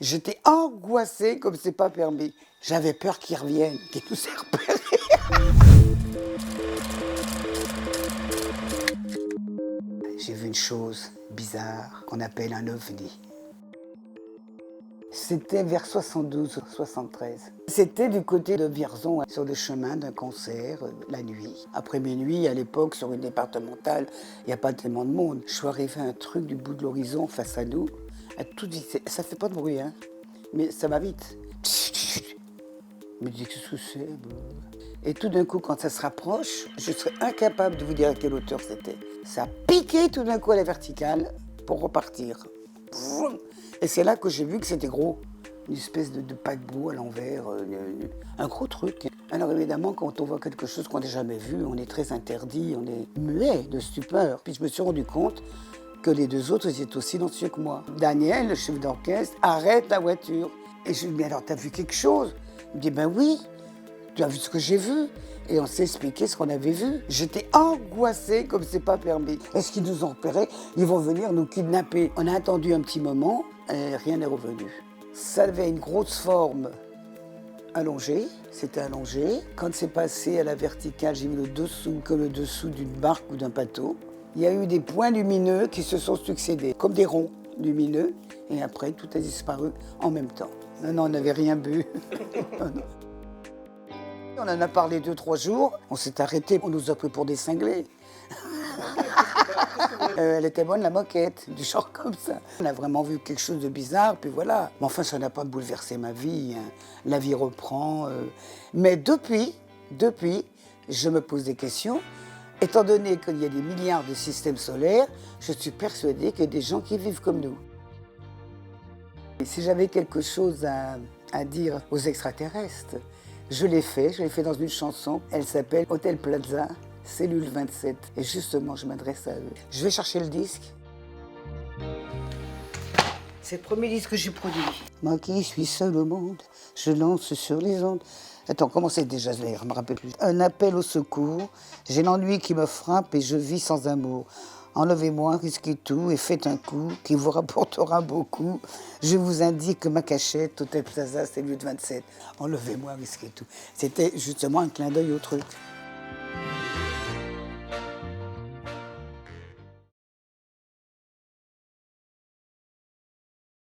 J'étais angoissée comme c'est pas permis. J'avais peur qu'ils reviennent, qu'ils nous aient repérés. J'ai vu une chose bizarre qu'on appelle un ovni. C'était vers 72-73. C'était du côté de Vierzon, sur le chemin d'un concert, la nuit. Après minuit, à l'époque, sur une départementale, il n'y a pas tellement de monde. Je suis arrivée à un truc du bout de l'horizon, face à nous, à toute vitesse. Ça fait pas de bruit, hein, mais ça va vite. Je me dis, qu'est-ce que c'est? Et tout d'un coup, quand ça se rapproche, je serais incapable de vous dire à quelle hauteur c'était. Ça a piqué tout d'un coup à la verticale pour repartir. Et c'est là que j'ai vu que c'était gros. Une espèce de paquebot à l'envers, un gros truc. Alors évidemment, quand on voit quelque chose qu'on n'a jamais vu, on est très interdit, on est muet de stupeur. Puis je me suis rendu compte que les deux autres étaient aussi silencieux que moi. Daniel, le chef d'orchestre, arrête la voiture. Et je lui dis, mais alors t'as vu quelque chose? Il me dit, ben oui, tu as vu ce que j'ai vu? Et on s'est expliqué ce qu'on avait vu. J'étais angoissée comme c'est pas permis. Est-ce qu'ils nous ont repérés? Ils vont venir nous kidnapper. On a attendu un petit moment et rien n'est revenu. Ça avait une grosse forme allongée, c'était allongé. Quand c'est passé à la verticale, j'ai vu le dessous comme le dessous d'une barque ou d'un bateau. Il y a eu des points lumineux qui se sont succédés, comme des ronds lumineux. Et après, tout a disparu en même temps. Non, on n'avait rien bu. On en a parlé 2-3 jours, on s'est arrêté, on nous a pris pour des cinglés. Elle était bonne la moquette, du genre comme ça. On a vraiment vu quelque chose de bizarre, puis voilà. Mais enfin, ça n'a pas bouleversé ma vie, hein. La vie reprend. Mais depuis, je me pose des questions. Étant donné qu'il y a des milliards de systèmes solaires, je suis persuadée qu'il y a des gens qui vivent comme nous. Et si j'avais quelque chose à dire aux extraterrestres, je l'ai fait dans une chanson. Elle s'appelle Hotel Plaza, Cellule 27. Et justement, je m'adresse à eux. Je vais chercher le disque. C'est le premier disque que j'ai produit. Moi qui suis seul au monde, je lance sur les ondes. Attends, comment c'est déjà? Je me rappelle plus. Un appel au secours. J'ai l'ennui qui me frappe et je vis sans amour. Enlevez-moi, risquez tout et faites un coup qui vous rapportera beaucoup. Je vous indique ma cachette, Hôtel Plaza, Cellule 27. Enlevez-moi, risquez tout. C'était justement un clin d'œil au truc.